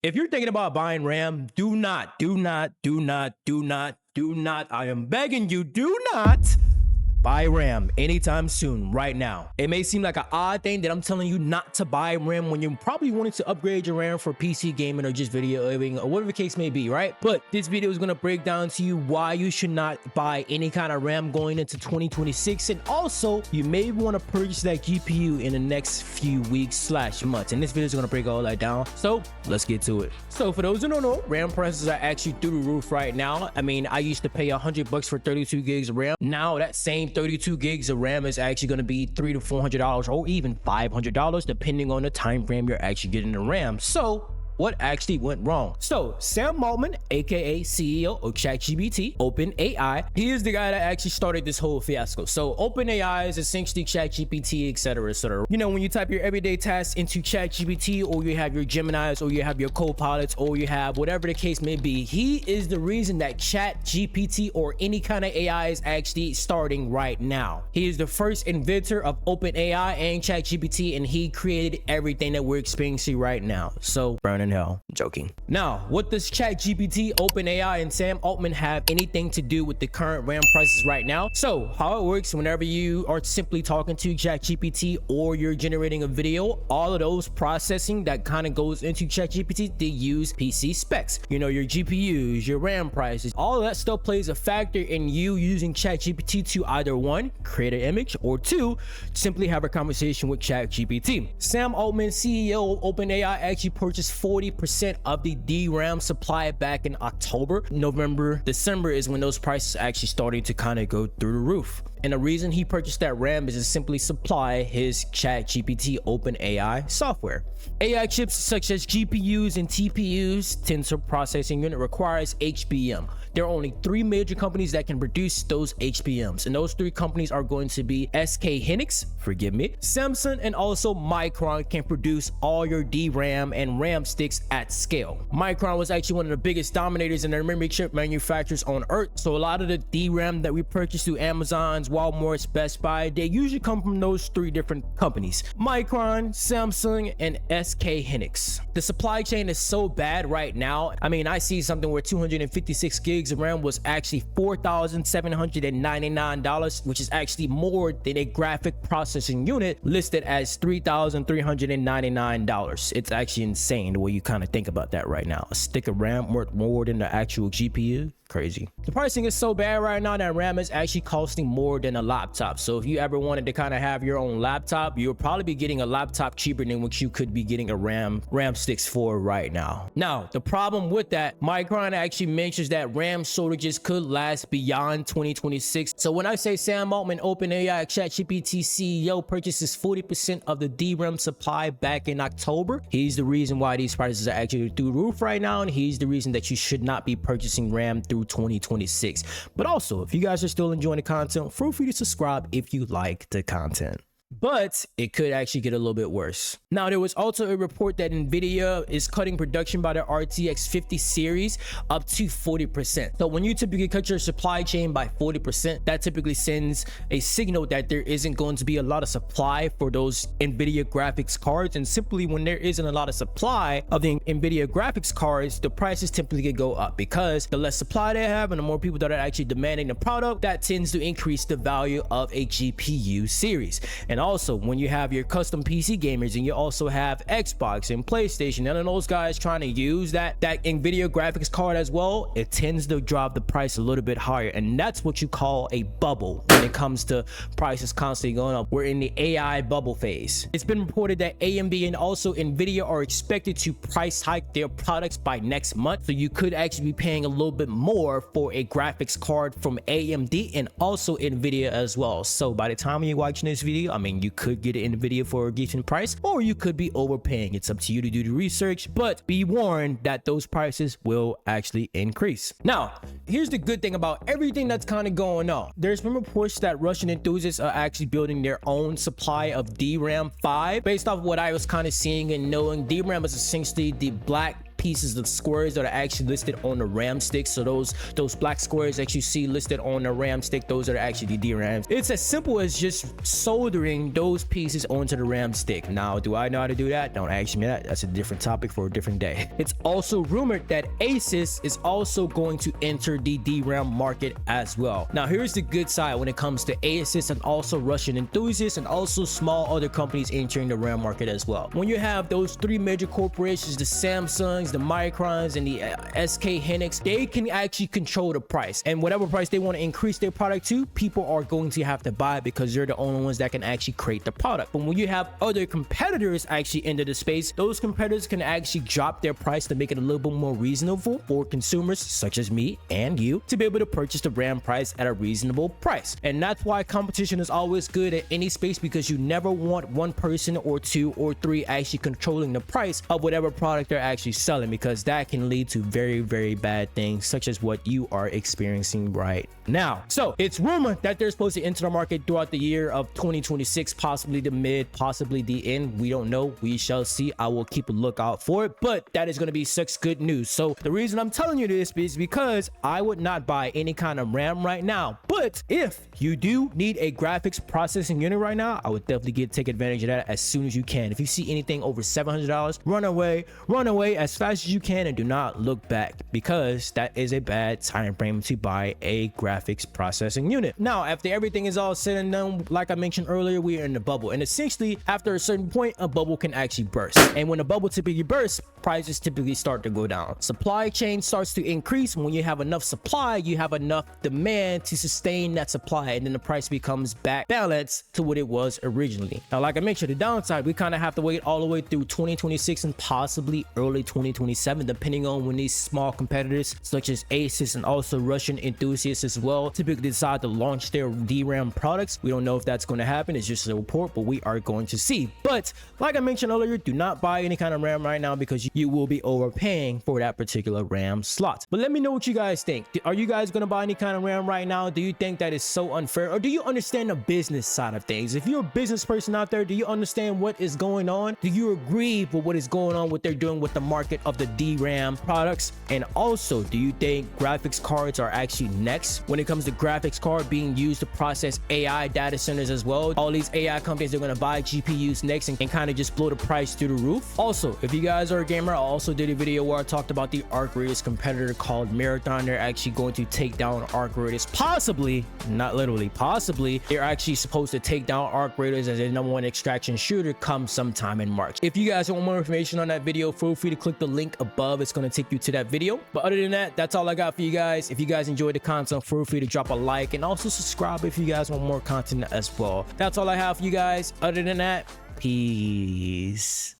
If you're thinking about buying RAM, do not, I am begging you, do not buy RAM anytime soon right now. It may seem like an odd thing that I'm telling you not to buy RAM when you're probably wanting to upgrade your RAM for PC gaming or just video editing or whatever the case may be, right? But this video is going to break down to you why you should not buy any kind of RAM going into 2026, and also you may want to purchase that GPU in the next few weeks / months. And this video is going to break all that down, so let's get to it. So for those who don't know, RAM prices are actually through the roof right now. I mean, I used to pay $100 for 32 gigs of RAM. Now that same 32 gigs of RAM is actually going to be $300 to $400 or even $500 depending on the time frame you're actually getting the RAM. So what actually went wrong? So Sam Altman, aka CEO of ChatGPT, OpenAI, he is the guy that actually started this whole fiasco. So OpenAI is essentially ChatGPT, etc., etc. You know, when you type your everyday tasks into ChatGPT, or you have your Geminis, or you have your Copilots, or you have whatever the case may be, he is the reason that ChatGPT or any kind of AI is actually starting right now. He is the first inventor of OpenAI and ChatGPT, and he created everything that we're experiencing right now. So burn in hell. Joking. Now, what does ChatGPT, OpenAI, and Sam Altman have anything to do with the current RAM prices right now? So how it works, whenever you are simply talking to ChatGPT or you're generating a video, all of those processing that kind of goes into ChatGPT, they use PC specs. You know, your GPUs, your RAM prices, all of that stuff plays a factor in you using ChatGPT to either one, create an image, or two, simply have a conversation with ChatGPT. Sam Altman, CEO of OpenAI, actually purchased 40% of the DRAM supply back in October. November, December is when those prices actually started to kind of go through the roof. And the reason he purchased that RAM is to simply supply his ChatGPT OpenAI software. AI chips such as GPUs and TPUs, tensor processing unit, requires HBM. There are only 3 major companies that can produce those HBMs, and those 3 companies are going to be SK Hynix, forgive me, Samsung, and also Micron can produce all your DRAM and RAM sticks at scale. Micron was actually one of the biggest dominators in the memory chip manufacturers on earth, so a lot of the DRAM that we purchase through Amazon's, Walmart's, Best Buy, they usually come from those 3 different companies: Micron, Samsung, and SK Hynix. The supply chain is so bad right now. I mean, I see something where 256 gigs of RAM was actually $4,799, which is actually more than a graphic processing unit listed as $3,399. It's actually insane the way you kind of think about that right now. A stick of RAM worth more than the actual GPU. Crazy. The pricing is so bad right now that RAM is actually costing more than a laptop. So if you ever wanted to kind of have your own laptop, you'll probably be getting a laptop cheaper than what you could be getting a RAM sticks for right now. Now, the problem with that, Micron actually mentions that RAM shortages could last beyond 2026. So when I say Sam Altman, OpenAI ChatGPT CEO, purchases 40% of the DRAM supply back in October, he's the reason why these prices are actually through the roof right now, and he's the reason that you should not be purchasing RAM through 2026. But also, if you guys are still enjoying the content, feel free to subscribe if you like the content. But it could actually get a little bit worse. Now, there was also a report that NVIDIA is cutting production by the RTX 50 series up to 40%. So when you typically cut your supply chain by 40%, that typically sends a signal that there isn't going to be a lot of supply for those NVIDIA graphics cards. And simply when there isn't a lot of supply of the NVIDIA graphics cards, the prices typically go up, because the less supply they have and the more people that are actually demanding the product, that tends to increase the value of a GPU series. And also, when you have your custom PC gamers and you also have Xbox and PlayStation, none of those guys trying to use that NVIDIA graphics card as well, it tends to drop the price a little bit higher. And that's what you call a bubble when it comes to prices constantly going up. We're in the AI bubble phase. It's been reported that AMD and also NVIDIA are expected to price hike their products by next month. So you could actually be paying a little bit more for a graphics card from AMD and also NVIDIA as well. So by the time you're watching this video, I mean, you could get an NVIDIA for a decent price, or you could be overpaying. It's up to you to do the research, but be warned that those prices will actually increase. Now, here's the good thing about everything that's kind of going on. There's been reports that Russian enthusiasts are actually building their own supply of DRAM5. Based off what I was kind of seeing and knowing, DRAM is essentially the black pieces, the squares that are actually listed on the RAM stick. So those black squares that you see listed on the RAM stick, those are actually the DRAMs. It's as simple as just soldering those pieces onto the RAM stick. Now, do I know how to do that? Don't ask me that. That's a different topic for a different day. It's also rumored that ASUS is also going to enter the DRAM market as well. Now, here's the good side when it comes to ASUS and also Russian enthusiasts and also small other companies entering the RAM market as well. When you have those three major corporations, the Samsungs, the Microns, and the SK Hynix, they can actually control the price, and whatever price they want to increase their product to, people are going to have to buy it because they're the only ones that can actually create the product. But when you have other competitors actually enter the space, those competitors can actually drop their price to make it a little bit more reasonable for consumers such as me and you to be able to purchase the RAM price at a reasonable price. And that's why competition is always good at any space, because you never want one person or two or three actually controlling the price of whatever product they're actually selling, because that can lead to very, very bad things such as what you are experiencing right now. So it's rumored that they're supposed to enter the market throughout the year of 2026, possibly the mid, possibly the end. We don't know. We shall see. I will keep a lookout for it, but that is going to be such good news. So the reason I'm telling you this is because I would not buy any kind of RAM right now. But if you do need a graphics processing unit right now, I would definitely take advantage of that as soon as you can. If you see anything over $700, run away as fast as you can and do not look back, because that is a bad time frame to buy a graphics processing unit. Now, after everything is all said and done, like I mentioned earlier, we are in the bubble, and essentially after a certain point, a bubble can actually burst. And when a bubble typically bursts, prices typically start to go down. Supply chain starts to increase. When you have enough supply, you have enough demand to sustain that supply, and then the price becomes back balanced to what it was originally. Now, like I mentioned, the downside, we kind of have to wait all the way through 2026 and possibly early 2027, depending on when these small competitors such as ASUS and also Russian enthusiasts as well typically decide to launch their DRAM products. We don't know if that's going to happen. It's just a report, but we are going to see. But like I mentioned earlier, do not buy any kind of RAM right now, because you will be overpaying for that particular RAM slot. But let me know what you guys think. Are you guys going to buy any kind of RAM right now? Do you think that is so unfair, or do you understand the business side of things? If you're a business person out there, do you understand what is going on? Do you agree with what is going on, what they're doing with the market of the DRAM products? And also, do you think graphics cards are actually next when it comes to graphics card being used to process AI data centers as well? All these AI companies are going to buy GPUs next and kind of just blow the price through the roof. Also, if you guys are a gamer, I also did a video where I talked about the Arc Raiders competitor called Marathon. They're actually going to take down Arc Raiders, possibly, not literally, possibly. They're actually supposed to take down Arc Raiders as a #1 extraction shooter come sometime in March. If you guys want more information on that video, feel free to click the link above. It's going to take you to that video. But other than that, that's all I got for you guys. If you guys enjoyed the content, feel free to drop a like and also subscribe if you guys want more content as well. That's all I have for you guys. Other than that, peace.